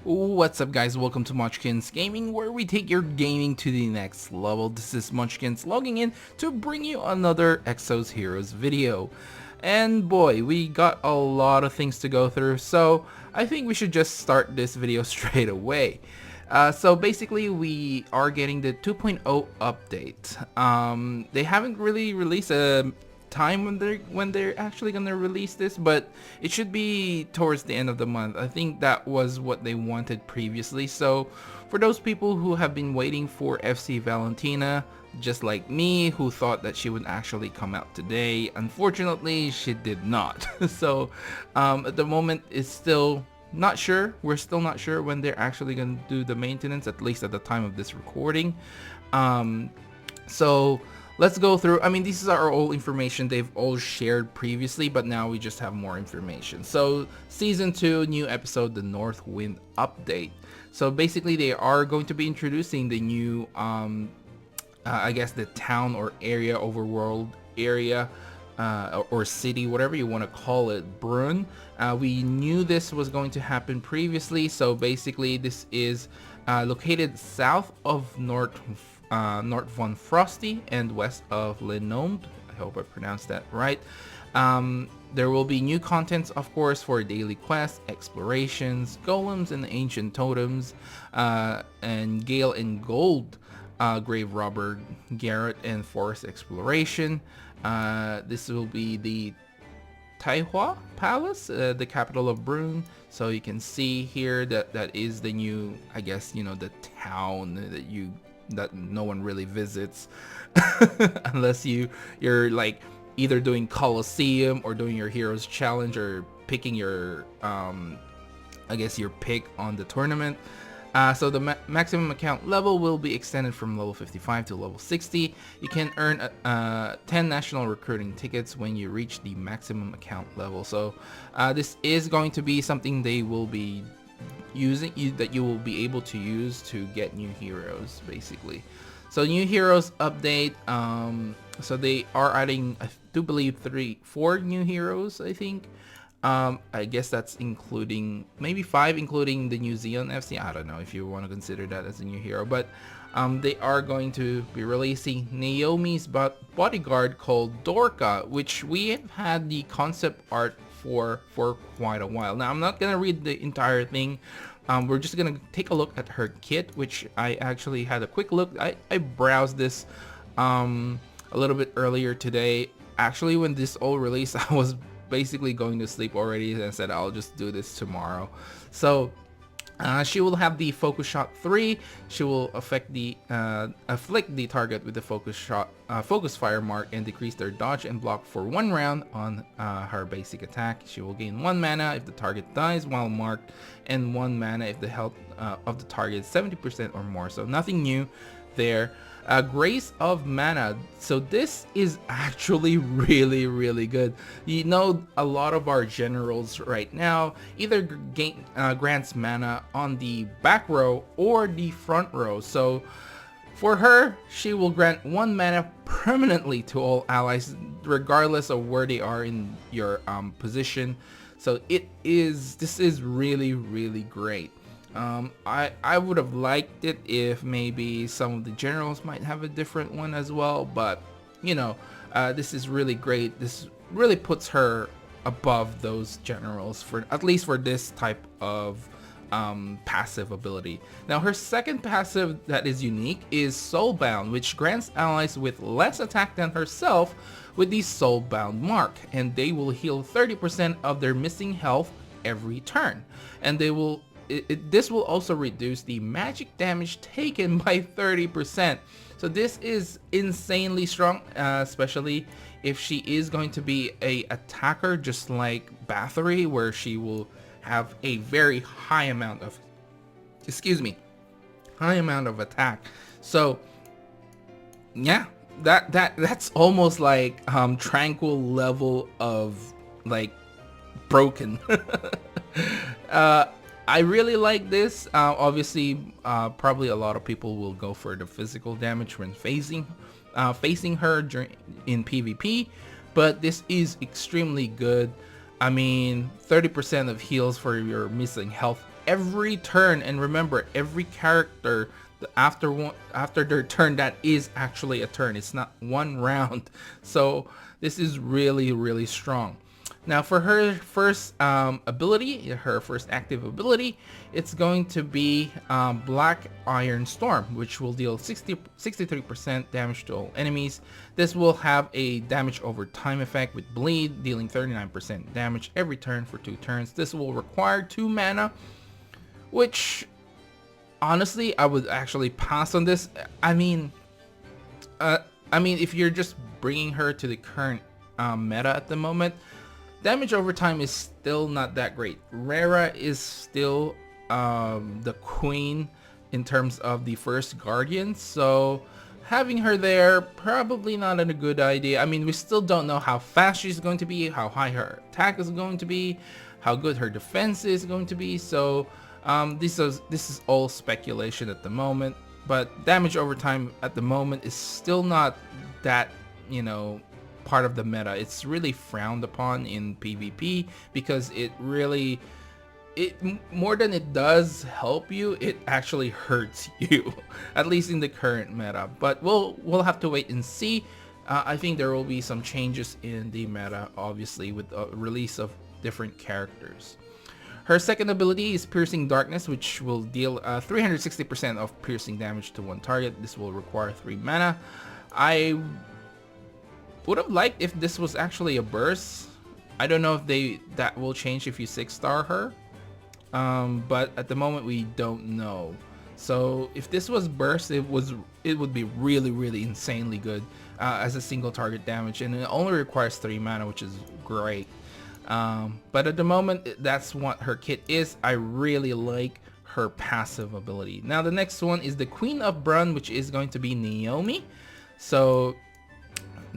What's up guys, welcome to Munchkins Gaming, where we take your gaming to the next level. This is Munchkins logging in to bring you another Exos Heroes video. And boy, we got a lot of things to go through, so I think we should just start this video straight away. So basically we are getting the 2.0 update. They haven't really released a time when they're actually gonna release this, but it should be towards the end of the month. I think that was what they wanted previously. So for those people who have been waiting for FC Valentina, just like me, who thought that she would actually come out today, unfortunately she did not. So at the moment it's still not sure. We're still not sure when they're actually gonna do the maintenance, at least at the time of this recording. So let's go through. I mean, this is our old information they've all shared previously, but now we just have more information. So season 2, new episode, the North Wind update. So basically they are going to be introducing the new I guess the town or area, overworld area, or city, whatever you want to call it, Brunn. We knew this was going to happen previously. So basically this is located south of North von Frosty and west of Lenomd. I hope I pronounced that right. There will be new contents, of course, for daily quests, explorations, golems and ancient totems, and Gale and Gold, grave robber Garrett, and forest exploration. This will be the Taihua Palace, the capital of Brunn. So you can see here that that is the new, I guess, you know, the town that no one really visits unless you're like either doing Colosseum or doing your Heroes Challenge or picking your I guess your pick on the tournament. So the maximum account level will be extended from level 55 to level 60. You can earn 10 national recruiting tickets when you reach the maximum account level. So this is going to be something they will be using, that you will be able to use to get new heroes, basically. So new heroes update. So they are adding, I do believe, 4 new heroes, I think. I guess that's including maybe 5, including the New Zealand FC. I don't know if you want to consider that as a new hero, but they are going to be releasing Naomi's bodyguard called Dorka, which we have had the concept art for quite a while. Now I'm not gonna read the entire thing. We're just gonna take a look at her kit, which I actually had a quick look. I browsed this a little bit earlier today. Actually, when this all released, I was basically going to sleep already and said I'll just do this tomorrow. So she will have the focus shot 3. She will afflict the target with the focus fire mark and decrease their dodge and block for 1 round on her basic attack. She will gain 1 mana if the target dies while marked, and 1 mana if the health of the target is 70% or more. So nothing new there. Grace of Mana. So this is actually really good. You know, a lot of our generals right now either grants mana on the back row or the front row. So for her, she will grant 1 mana permanently to all allies, regardless of where they are in your position. So this is really great. I would have liked it if maybe some of the generals might have a different one as well, but you know, this is really great. This really puts her above those generals, for at least for this type of passive ability. Now her second passive that is unique is Soulbound, which grants allies with less attack than herself with the Soulbound mark, and they will heal 30% of their missing health every turn, and they will this will also reduce the magic damage taken by 30%. So this is insanely strong, especially if she is going to be a attacker just like Bathory, where she will have a very high amount of attack. So yeah, that's almost like tranquil level of like broken. I really like this. Obviously, probably a lot of people will go for the physical damage when facing her in PvP, but this is extremely good. I mean, 30% of heals for your missing health every turn, and remember, every character after their turn, that is actually a turn. It's not one round. So this is really, really strong. Now for her first ability, her first active ability, it's going to be Black Iron Storm, which will deal 63% damage to all enemies. This will have a damage over time effect with bleed, dealing 39% damage every turn for 2 turns. This will require 2 mana, which honestly I would actually pass on this. I mean, if you're just bringing her to the current meta at the moment, damage over time is still not that great. Rara is still the queen in terms of the first guardian, so having her there, probably not a good idea. I mean, we still don't know how fast she's going to be, how high her attack is going to be, how good her defense is going to be, so this is all speculation at the moment. But damage over time at the moment is still not that, you know, part of the meta. It's really frowned upon in PvP because it more than it does help you, it actually hurts you, at least in the current meta. But we'll have to wait and see. I think there will be some changes in the meta, obviously, with the release of different characters. Her second ability is Piercing Darkness, which will deal 360% of piercing damage to one target. This will require 3 mana. I would have liked if this was actually a burst. I don't know if that will change if you 6-star her, but at the moment we don't know. So if this was burst, it would be really, really insanely good as a single target damage, and it only requires 3 mana, which is great. But at the moment, that's what her kit is. I really like her passive ability. Now the next one is the Queen of Brun, which is going to be Naomi. So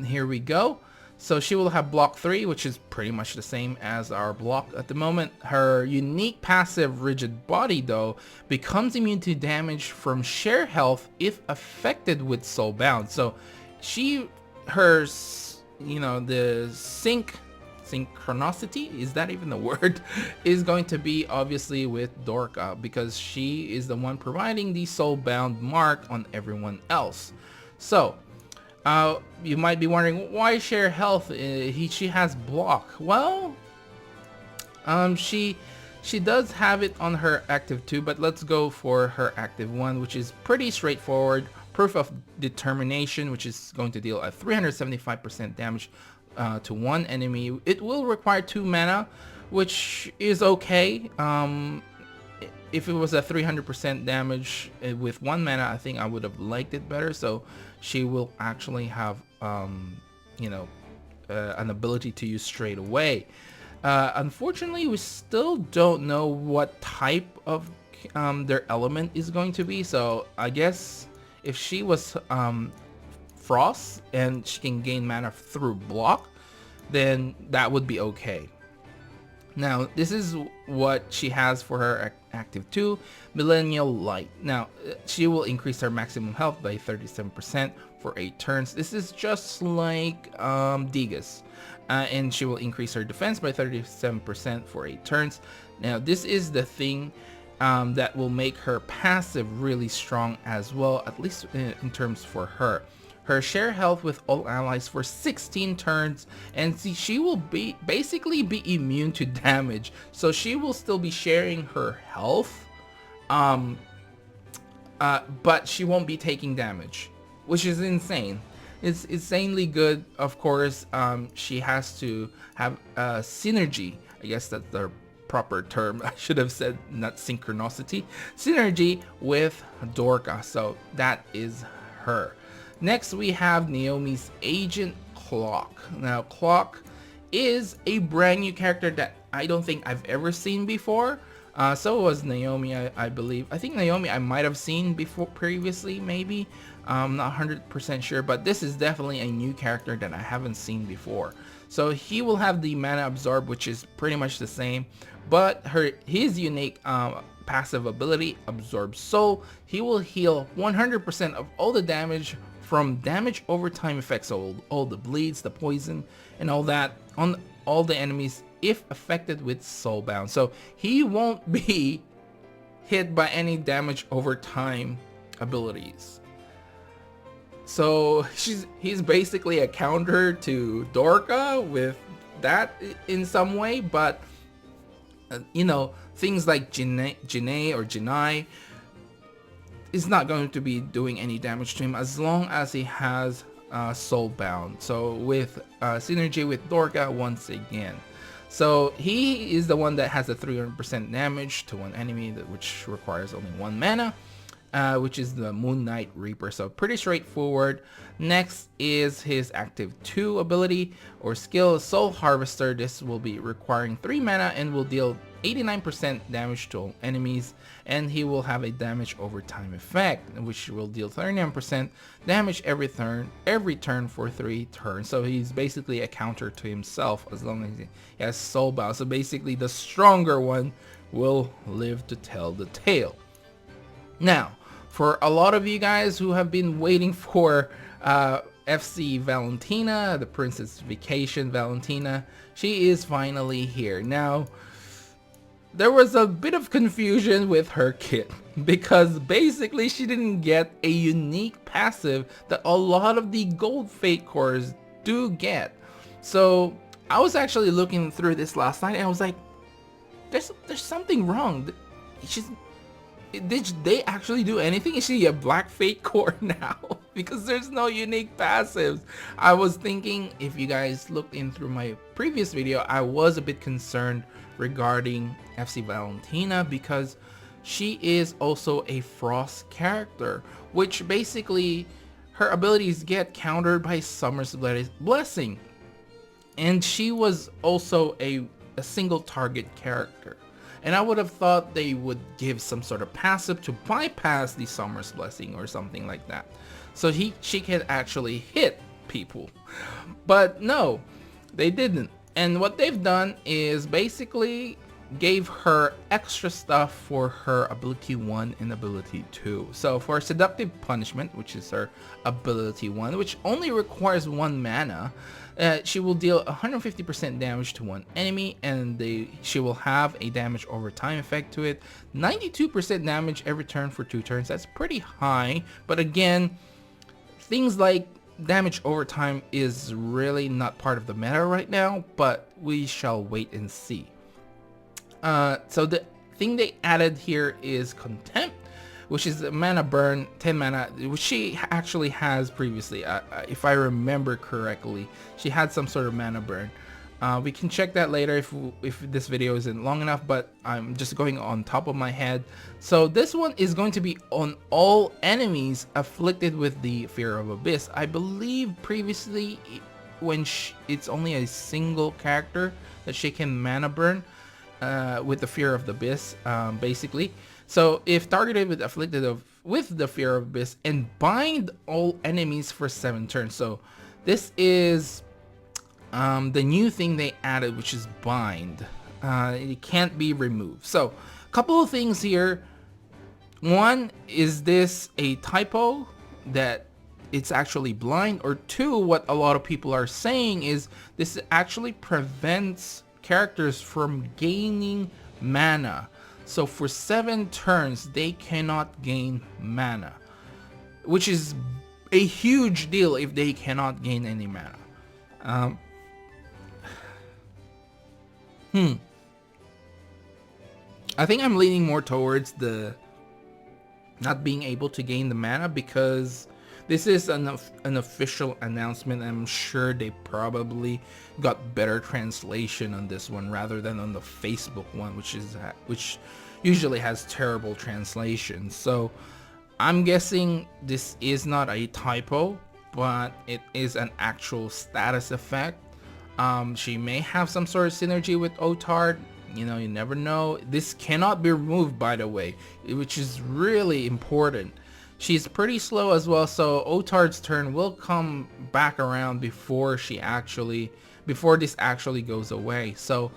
here we go. So she will have block 3, which is pretty much the same as our block at the moment. Her unique passive Rigid Body, though, becomes immune to damage from share health if affected with Soulbound. So the synchronicity, is that even the word, is going to be obviously with Dorka, because she is the one providing the Soulbound mark on everyone else. So you might be wondering, why share health? She has block. Well, she does have it on her active 2, but let's go for her active 1, which is pretty straightforward. Proof of Determination, which is going to deal a 375% damage to one enemy. It will require 2 mana, which is okay. If it was a 300% damage with 1 mana, I think I would have liked it better. So she will actually have an ability to use straight away. Unfortunately, we still don't know what type of their element is going to be. So I guess if she was Frost and she can gain mana through block, then that would be okay. Now this is what she has for her active 2, Millennial Light. Now she will increase her maximum health by 37% for 8 turns. This is just like Digas, and she will increase her defense by 37% for 8 turns. Now this is the thing that will make her passive really strong as well, at least in terms for her. Her share health with all allies for 16 turns, and she will basically be immune to damage. So she will still be sharing her health, but she won't be taking damage, which is insane. It's insanely good. Of course, she has to have synergy. I guess that's the proper term. I should have said not synchronicity. Synergy with Dorka. So that is her. Next, we have Naomi's Agent Clock. Now, Clock is a brand new character that I don't think I've ever seen before. So was Naomi, I believe. I think Naomi I might have seen before previously, maybe. I'm not 100% sure, but this is definitely a new character that I haven't seen before. So he will have the Mana Absorb, which is pretty much the same, but his unique passive ability, Absorb Soul, he will heal 100% of all the damage from damage over time effects, so all the bleeds, the poison, and all that on all the enemies if affected with Soulbound. So he won't be hit by any damage over time abilities. So he's basically a counter to Dorka with that in some way, but you know, things like Janae or Janai is not going to be doing any damage to him as long as he has Soulbound. So with synergy with Dorka once again. So he is the one that has a 300% damage to one enemy, which requires only 1 mana, which is the Moon Knight Reaper. So pretty straightforward. Next is his active 2 ability or skill, Soul Harvester. This will be requiring 3 mana and will deal 89% damage to all enemies, and he will have a damage over time effect, which will deal 39% damage every turn for 3 turns. So he's basically a counter to himself as long as he has Soulbound. So basically the stronger one will live to tell the tale. Now, for a lot of you guys who have been waiting for FC Valentina, the Princess Vacation Valentina, she is finally here. Now, there was a bit of confusion with her kit because basically she didn't get a unique passive that a lot of the gold fate cores do get. So I was actually looking through this last night and I was like, there's something wrong. Did they actually do anything? Is she a black fate core now? Because there's no unique passives. I was thinking, if you guys looked in through my previous video, I was a bit concerned regarding FC Valentina because she is also a Frost character, which basically her abilities get countered by Summer's Blessing, and she was also a single target character, and I would have thought they would give some sort of passive to bypass the Summer's Blessing or something like that, so she can actually hit people, but no, they didn't. And what they've done is basically gave her extra stuff for her ability 1 and ability 2. So for Seductive Punishment, which is her ability 1, which only requires 1 mana, she will deal 150% damage to one enemy, and she will have a damage over time effect to it. 92% damage every turn for 2 turns. That's pretty high, but again, things like damage over time is really not part of the meta right now, but we shall wait and see. So the thing they added here is Contempt, which is a mana burn, 10 mana, which she actually has previously. If I remember correctly, she had some sort of mana burn. We can check that later if this video isn't long enough, but I'm just going on top of my head. So this one is going to be on all enemies afflicted with the Fear of Abyss. I believe previously when it's only a single character that she can mana burn with the Fear of the Abyss, basically. So if targeted with afflicted with the Fear of Abyss, and bind all enemies for 7 turns. So this is the new thing they added, which is bind. It can't be removed. So a couple of things here. One, is this a typo that it's actually blind? Or 2, what a lot of people are saying is this actually prevents characters from gaining mana. So for 7 turns they cannot gain mana, which is a huge deal if they cannot gain any mana. I think I'm leaning more towards the not being able to gain the mana, because this is an official announcement. I'm sure they probably got better translation on this one rather than on the Facebook one, which usually has terrible translation. So I'm guessing this is not a typo, but it is an actual status effect. She may have some sort of synergy with Otard. You know, you never know. This cannot be removed, by the way, which is really important. She's pretty slow as well, so Otard's turn will come back around before this actually goes away. So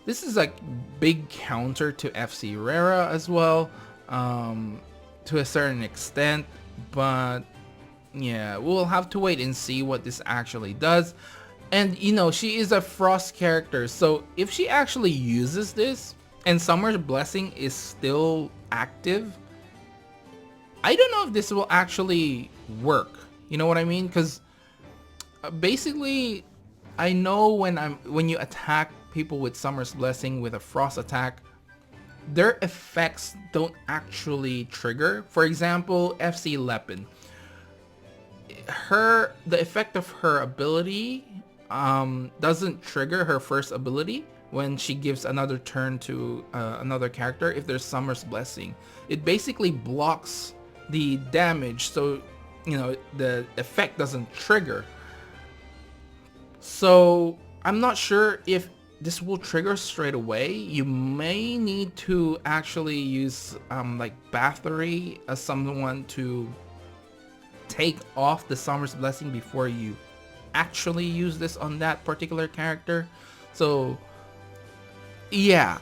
this is a big counter to FC Rera as well, to a certain extent, but yeah, we'll have to wait and see what this actually does. And you know, she is a Frost character, so if she actually uses this and Summer's Blessing is still active, I don't know if this will actually work. You know what I mean? Because basically, I know when you attack people with Summer's Blessing with a Frost attack, their effects don't actually trigger. For example, FC Lepin. The effect of her ability doesn't trigger her first ability when she gives another turn to another character if there's Summer's Blessing. It basically blocks the damage, so the effect doesn't trigger. So I'm not sure if this will trigger straight away. You may need to actually use like Bathory as someone to take off the Summer's Blessing before you actually use this on that particular character. So yeah,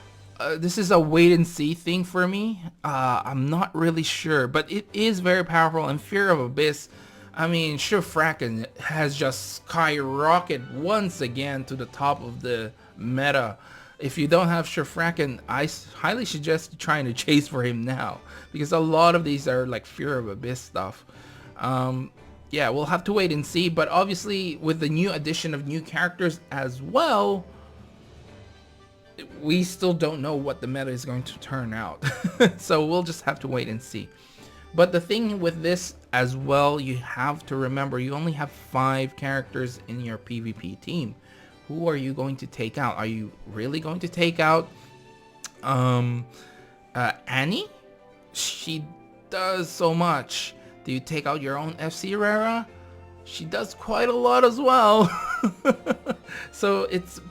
this is a wait and see thing for me. I'm not really sure, but it is very powerful. And Fear of Abyss, I mean, Shifraken has just skyrocketed once again to the top of the meta. If you don't have Shifraken, I highly suggest trying to chase for him now, because a lot of these are like Fear of Abyss stuff. Yeah, we'll have to wait and see, but obviously with the new addition of new characters as well, we still don't know what the meta is going to turn out. So we'll just have to wait and see. But the thing with this as well, you have to remember you only have 5 characters in your PvP team. Who are you going to take out? Are you really going to take out Annie? She does so much. Do you take out your own FC Rara? She does quite a lot as well. So it's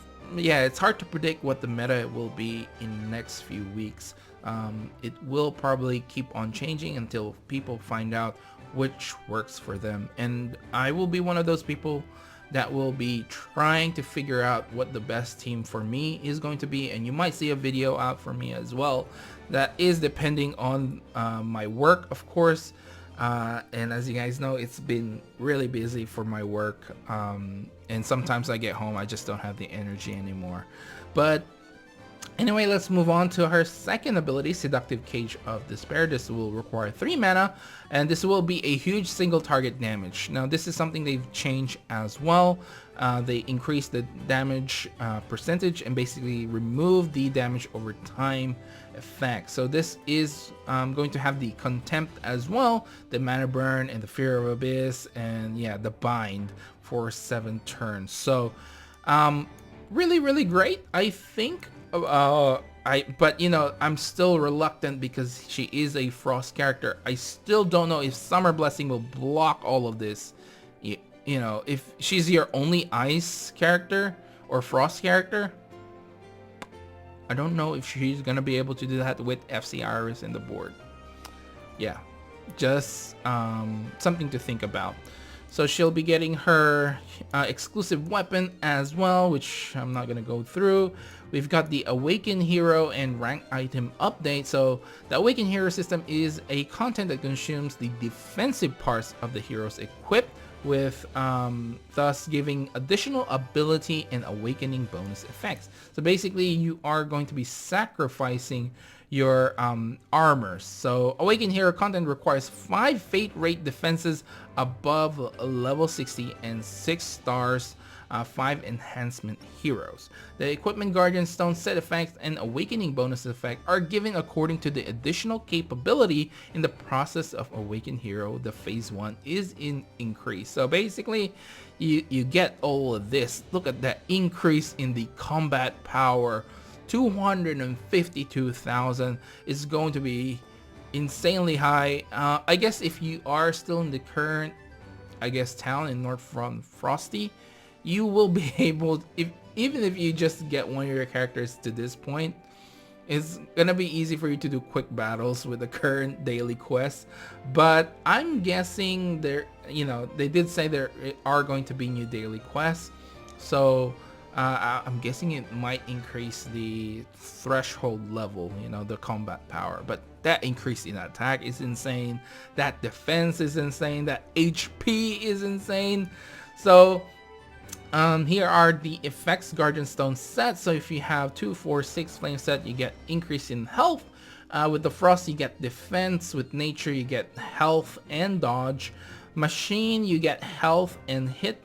hard to predict what the meta will be in the next few weeks. It will probably keep on changing until people find out which works for them. And I will be one of those people that will be trying to figure out what the best team for me is going to be. And you might see a video out for me as well. That is depending on my work, of course. And as you guys know, it's been really busy for my work. And sometimes I get home, I just don't have the energy anymore. But anyway, let's move on to her second ability, Seductive Cage of Despair. This will require 3 mana, and this will be a huge single target damage. Now, this is something they've changed as well. They increased the damage percentage and basically removed the damage over time effect. So this is going to have the Contempt as well, the Mana Burn, and the Fear of Abyss, and yeah, the Bind for 7 turns. So really great, I think. But I'm still reluctant because she is a Frost character. I still don't know if Summer Blessing will block all of this. If she's your only Ice character or Frost character, I don't know if she's gonna be able to do that with FC Iris in the board. Yeah, just something to think about. So she'll be getting her exclusive weapon as well, which I'm not going to go through. We've got the Awaken Hero and rank item update. So the Awaken Hero system is a content that consumes the defensive parts of the hero's equip, with thus giving additional ability and awakening bonus effects. So basically you are going to be sacrificing your armors. So Awaken Hero content requires 5 Fate Rate defenses above level 60 and 6 stars, 5 enhancement heroes. The Equipment Guardian Stone set effects and Awakening bonus effect are given according to the additional capability in the process of Awaken Hero. The phase 1 is in increase. So basically you get all of this. Look at that increase in the combat power. 252,000 is going to be insanely high. I guess if you are still in the current, town in North Frosty, you will be able, even if you just get one of your characters to this point, it's gonna be easy for you to do quick battles with the current daily quests. But I'm guessing they did say there are going to be new daily quests, so I'm guessing it might increase the threshold level, the combat power. But that increase in attack is insane. That defense is insane. That HP is insane. So Here are the effects Guardian Stone set. So if you have 2, 4, 6 flame set, you get increase in health. With the frost, you get defense. With nature, you get health and dodge. Machine, you get health and hit.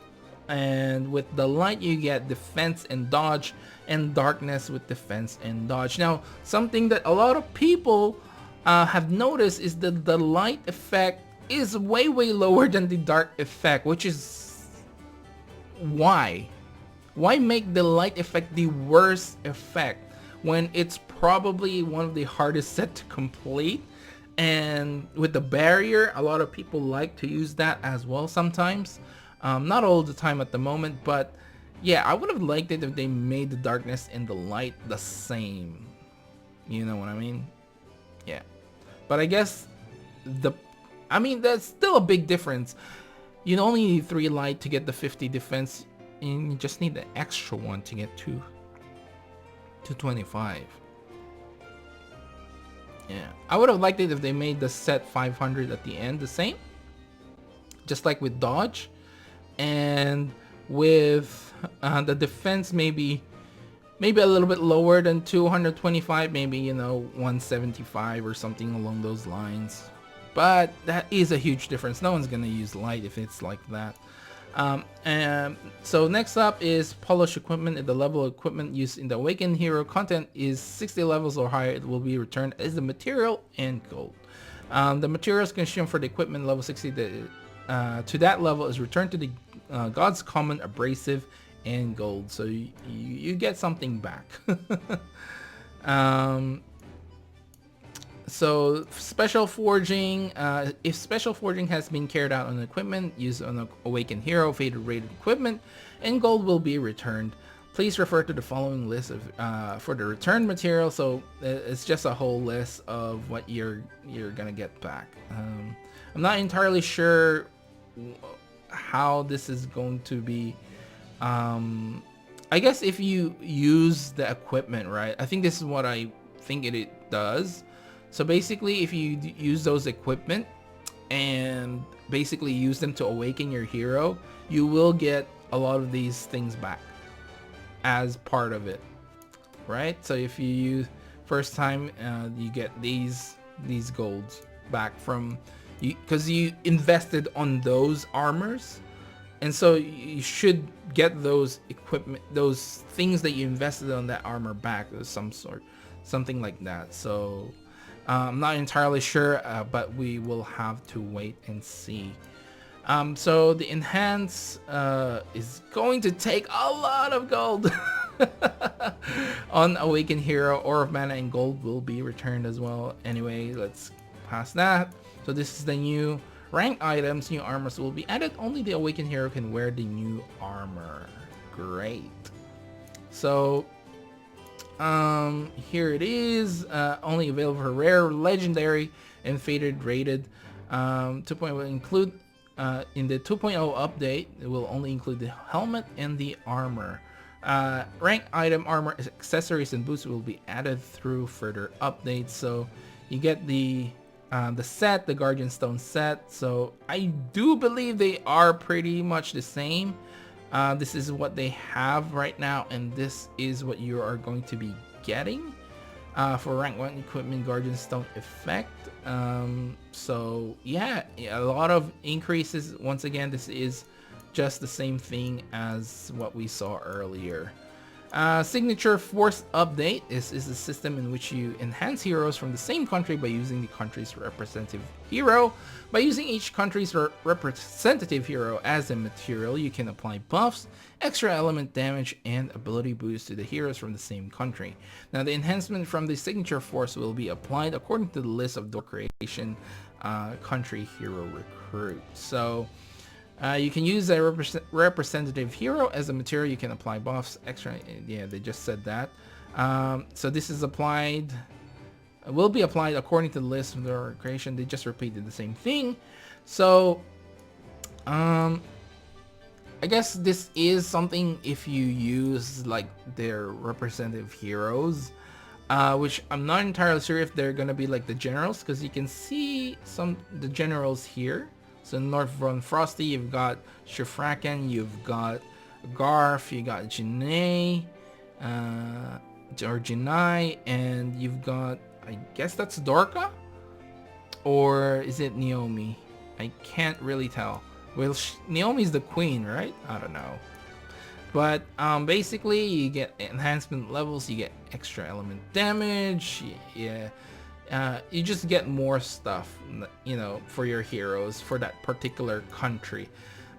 And with the light, you get defense and dodge. And darkness with defense and dodge. Now, something that a lot of people have noticed is that the light effect is way lower than the dark effect, which is why make the light effect the worst effect when it's probably one of the hardest set to complete. And with the barrier, a lot of people like to use that as well sometimes, not all the time at the moment, but yeah, I would have liked it if they made the darkness and the light the same, you know what I mean? Yeah, but I guess that's still a big difference. You only need 3 light to get the 50 defense, and you just need the extra one to get to 25. Yeah, I would have liked it if they made the set 500 at the end the same, just like with dodge, and with the defense maybe a little bit lower than 225, maybe 175 or something along those lines. But that is a huge difference. No one's gonna use light if it's like that. And so next up is polish equipment. If the level of equipment used in the Awaken Hero content is 60 levels or higher, it will be returned as the material and gold. The materials consumed for the equipment level 60 to that level is returned to the God's Common, Abrasive, and Gold. So you get something back. So special forging, if special forging has been carried out on equipment used on Awaken Hero faded rated equipment, and gold will be returned. Please refer to the following list of for the returned material. So it's just a whole list of what you're gonna get back. I'm not entirely sure how this is going to be. I guess if you use the equipment, right? I think this is what I think it does. So basically, if you use those equipment and basically use them to awaken your hero, you will get a lot of these things back as part of it, right? So if you use first time, you get these golds back from you because you invested on those armors, and so you should get those equipment, those things that you invested on that armor back of some sort, something like that. So I'm not entirely sure, but we will have to wait and see. So the enhance is going to take a lot of gold on Awaken Hero. Ore of Mana and gold will be returned as well. Anyway, let's pass that. So this is the new rank items. New armors will be added. Only the Awaken Hero can wear the new armor. Great. So here it is, only available for rare, legendary, and faded rated. 2.0 will include in the 2.0 update, it will only include the helmet and the armor. Rank item, armor, accessories, and boots will be added through further updates. So you get the set, the Guardian Stone set. So I do believe they are pretty much the same. This is what they have right now, and this is what you are going to be getting for rank 1 equipment Guardian Stone effect. So yeah, a lot of increases. Once again, this is just the same thing as what we saw earlier. Signature Force update is a system in which you enhance heroes from the same country by using the country's representative hero. By using each country's representative hero as a material, you can apply buffs, extra element damage, and ability boosts to the heroes from the same country. Now the enhancement from the Signature Force will be applied according to the list of door creation country hero recruit. So you can use a representative hero as a material. You can apply buffs, extra. Yeah, they just said that. So this is applied, will be applied according to the list of their creation. They just repeated the same thing. So I guess this is something if you use like their representative heroes, which I'm not entirely sure if they're gonna be like the generals, because you can see the generals here. So North Frosty, you've got Shifraken, you've got Garth, you got Janae, or Janai, and you've got, I guess that's Dorka? Or is it Naomi? I can't really tell. Well, Naomi's the queen, right? I don't know. But basically, you get enhancement levels, you get extra element damage, yeah. You just get more stuff, you know, for your heroes for that particular country.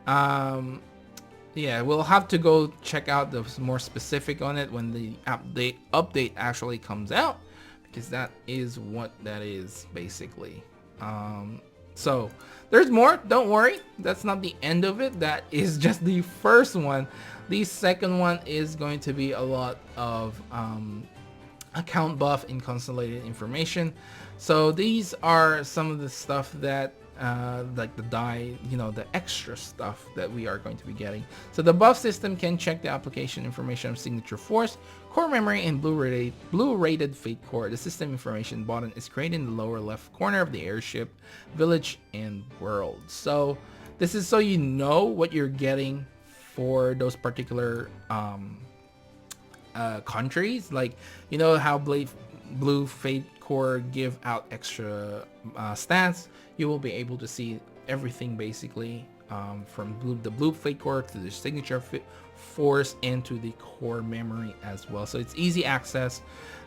Yeah, we'll have to go check out the more specific on it when the update actually comes out, because that is what that is basically. So there's more, don't worry, that's not the end of it. That is just the first one. The second one is going to be a lot of account buff and consolidated information. So these are some of the stuff that like the die, you know, the extra stuff that we are going to be getting. So the buff system can check the application information of signature force, core memory, and blue rated fate core. The system information button is created in the lower left corner of the airship, village, and world. So this is so you know what you're getting for those particular countries. Like, you know how blue fate core give out extra stats, you will be able to see everything basically from the blue fate core to the signature force and to the core memory as well. So it's easy access,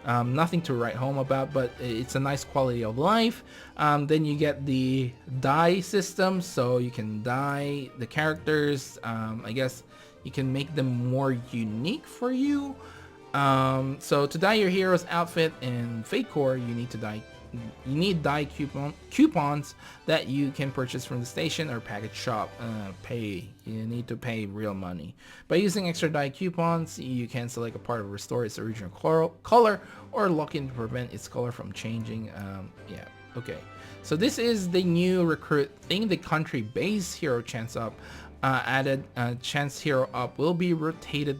nothing to write home about, but it's a nice quality of life. Then you get the die system, so you can dye the characters. I guess you can make them more unique for you. So to dye your hero's outfit and fate core, you need dye coupons that you can purchase from the station or package shop. You need to pay real money. By using extra dye coupons, you can select a part of restore its original color or lock in to prevent its color from changing. Yeah, okay. So this is the new recruit thing. The country base hero chance up added. Chance hero up will be rotated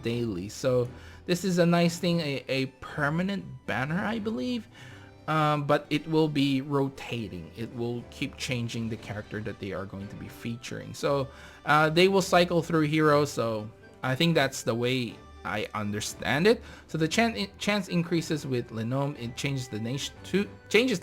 daily. So this is a nice thing, a permanent banner, I believe. But it will be rotating. It will keep changing the character that they are going to be featuring. So they will cycle through heroes. So I think that's the way I understand it. So the chance increases with Lenom. It changes the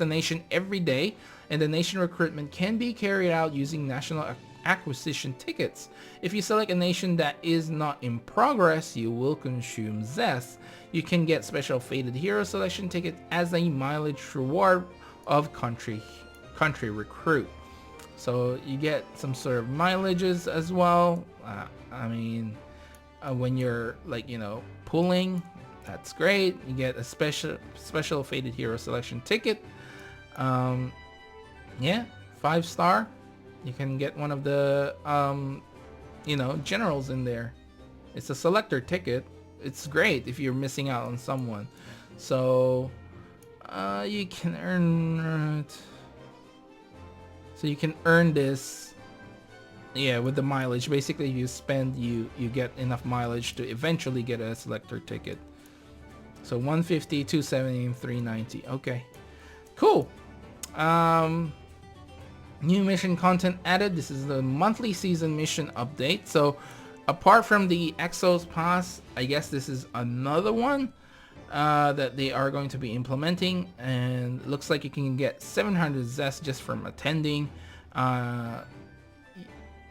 nation every day, and the nation recruitment can be carried out using national acquisition tickets. If you select a nation that is not in progress, you will consume zest. You can get special fated hero selection ticket as a mileage reward of country recruit. So you get some sort of mileages as well. I mean, when you're, like, you know, pulling, that's great. You get a special fated hero selection ticket. Yeah, 5-star. You can get one of the you know, generals in there. It's a selector ticket. It's great if you're missing out on someone. So you can earn it. So you can earn this, yeah, with the mileage. Basically, you spend, you get enough mileage to eventually get a selector ticket. So 150, 270, and 390. Okay, cool. New mission content added. This is the monthly season mission update. So apart from the Exos pass, I guess this is another one that they are going to be implementing, and it looks like you can get 700 zest just from attending.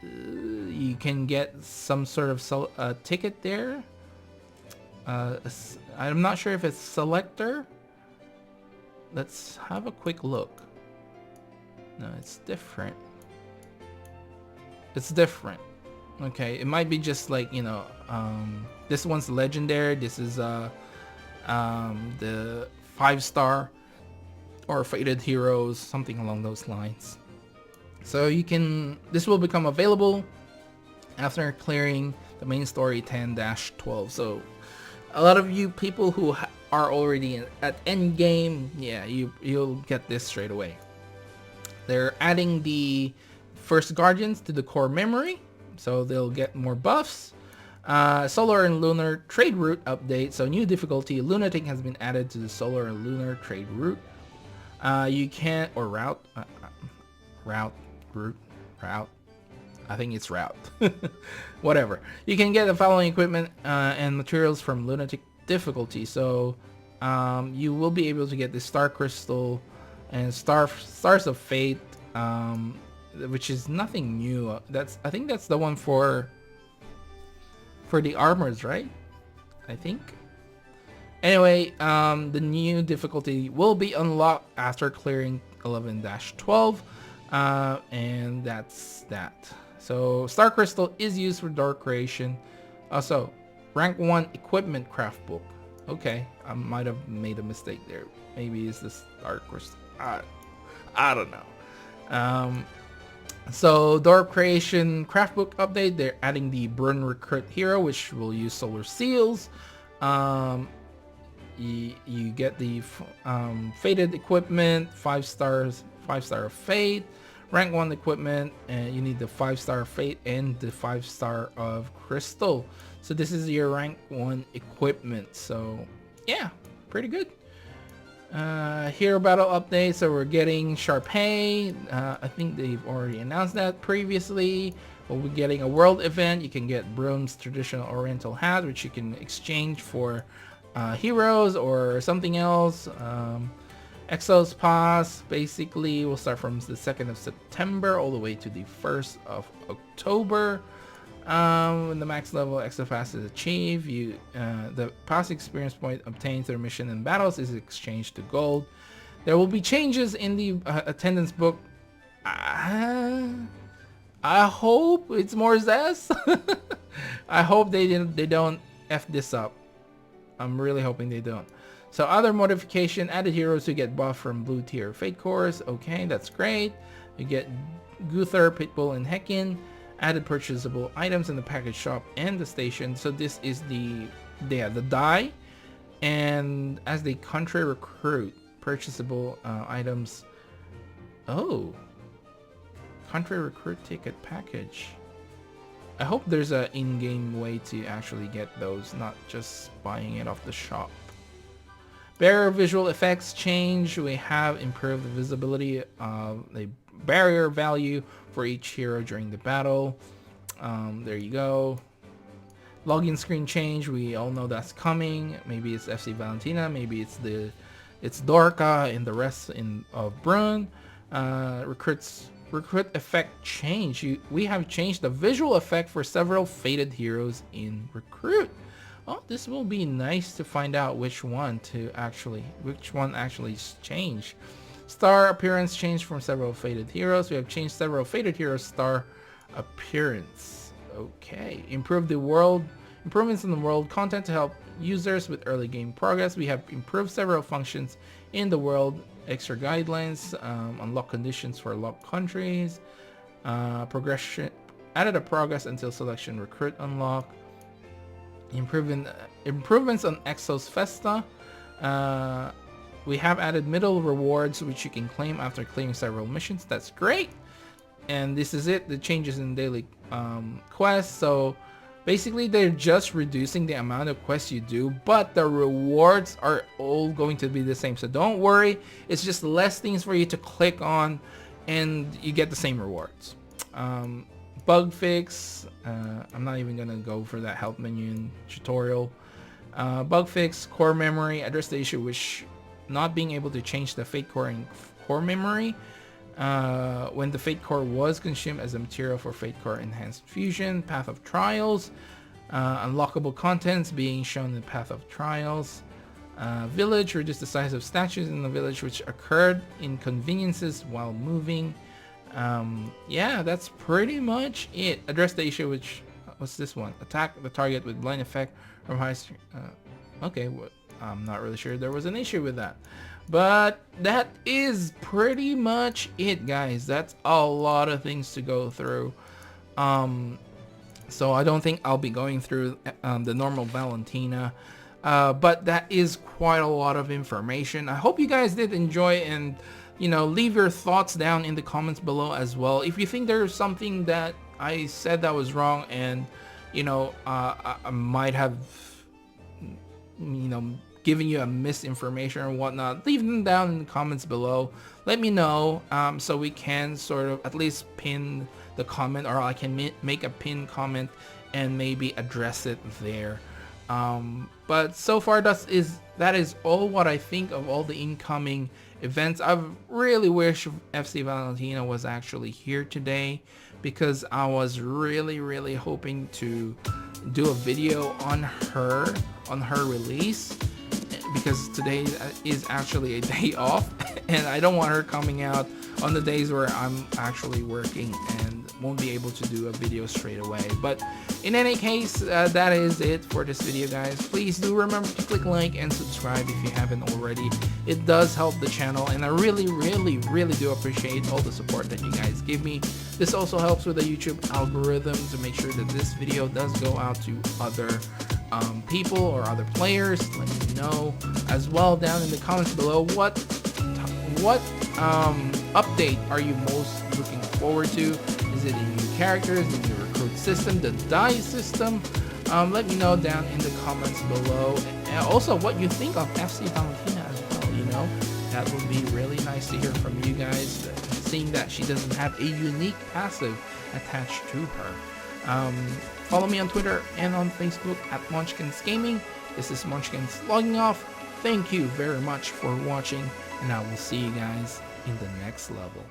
You can get some sort of ticket there. I'm not sure if it's selector. Let's have a quick look. No, it's different. It's different. Okay, it might be just like, you know, this one's legendary. This is the 5-star or fated heroes, something along those lines. So you can, this will become available after clearing the main story 10-12. So a lot of you people who are already at end game, yeah, you'll get this straight away. They're adding the first guardians to the core memory, so they'll get more buffs. Solar and lunar trade route update. So new difficulty, lunatic, has been added to the solar and lunar trade route. You can, or route. I think it's route. Whatever. You can get the following equipment and materials from Lunatic difficulty. So you will be able to get the Star Crystal and Stars of Fate, which is nothing new. I think that's the one for the armors, right? I think. Anyway, the new difficulty will be unlocked after clearing 11-12, and that's that. So Star Crystal is used for door creation. Also, rank 1 equipment craft book. Okay, I might have made a mistake there. Maybe it's the Star Crystal. I don't know. So door creation craft book update. They're adding the Brun Recruit Hero, which will use solar seals. You get the fated equipment, 5 stars, 5-star of fate, rank 1 equipment, and you need the 5-star of fate and the 5-star of crystal. So this is your rank 1 equipment. So yeah, pretty good. Hero battle update. So we're getting Sharpay. I think they've already announced that previously. We'll be getting a world event. You can get Brum's traditional oriental hat, which you can exchange for heroes or something else. Exos pass basically will start from the 2nd of September all the way to the 1st of October. When the max level Exo pass is achieved, the pass experience point obtained through mission and battles is exchanged to gold. There will be changes in the attendance book. I hope it's more Zest. I hope they don't F this up. I'm really hoping they don't. So other modification, added heroes who get buff from blue tier fate cores. Okay, that's great. You get Guther, Pitbull, and Hekin. Added purchasable items in the package shop and the station. So this is the die. And as the country recruit, purchasable items. Oh. Country recruit ticket package. I hope there's a in-game way to actually get those, not just buying it off the shop. Barrier visual effects change. We have improved the visibility of the barrier value for each hero during the battle. There you go. Login screen change. We all know that's coming. Maybe it's FC Valentina. Maybe it's Dorka and the rest of Brun. Recruit effect change. We have changed the visual effect for several fated heroes in Recruit. Oh, this will be nice to find out which one actually changed. Star appearance changed from several fated heroes. We have changed several fated heroes' star appearance. Okay. Improvements in the world content to help users with early game progress. We have improved several functions in the world. Extra guidelines, unlock conditions for locked countries, progression, added a progress until selection recruit unlock, improvements on Exos Festa. We have added middle rewards which you can claim after clearing several missions. That's great. And this is it, the changes in daily quests. So basically they're just reducing the amount of quests you do, but the rewards are all going to be the same. So don't worry, it's just less things for you to click on and you get the same rewards. Bug fix, I'm not even gonna go for that help menu and tutorial. Bug fix, core memory, address the issue which not being able to change the fate core in core memory when the fate core was consumed as a material for fate core enhanced fusion. Path of trials, unlockable contents being shown in the path of trials. Village, reduce the size of statues in the village which occurred inconveniences while moving. Yeah, that's pretty much it. Address the issue which, what's this one? Attack the target with blind effect from high okay, I'm not really sure there was an issue with that. But that is pretty much it, guys. That's a lot of things to go through. So I don't think I'll be going through the normal Valentina. But that is quite a lot of information. I hope you guys did enjoy, and leave your thoughts down in the comments below as well. If you think there's something that I said that was wrong, and I might have giving you a misinformation or whatnot, leave them down in the comments below. Let me know, so we can sort of at least pin the comment, or I can make a pinned comment and maybe address it there. But so far that is all what I think of all the incoming events. I really wish FC Valentina was actually here today, because I was really hoping to do a video on her release, because today is actually a day off and I don't want her coming out on the days where I'm actually working and won't be able to do a video straight away. But in any case, that is it for this video, guys. Please do remember to click like and subscribe if you haven't already. It does help the channel, and I really do appreciate all the support that you guys give me. This also helps with the YouTube algorithm to make sure that this video does go out to other people or other players. Let me know as well down in the comments below what update are you most looking forward to. Is it a new characters, the new recruit system, the die system? Let me know down in the comments below, and also what you think of FC Valentina as well. You know, that would be really nice to hear from you guys, seeing that she doesn't have a unique passive attached to her. Follow me on Twitter and on Facebook at Munchkins Gaming. This is Munchkins logging off. Thank you very much for watching, and I will see you guys in the next level.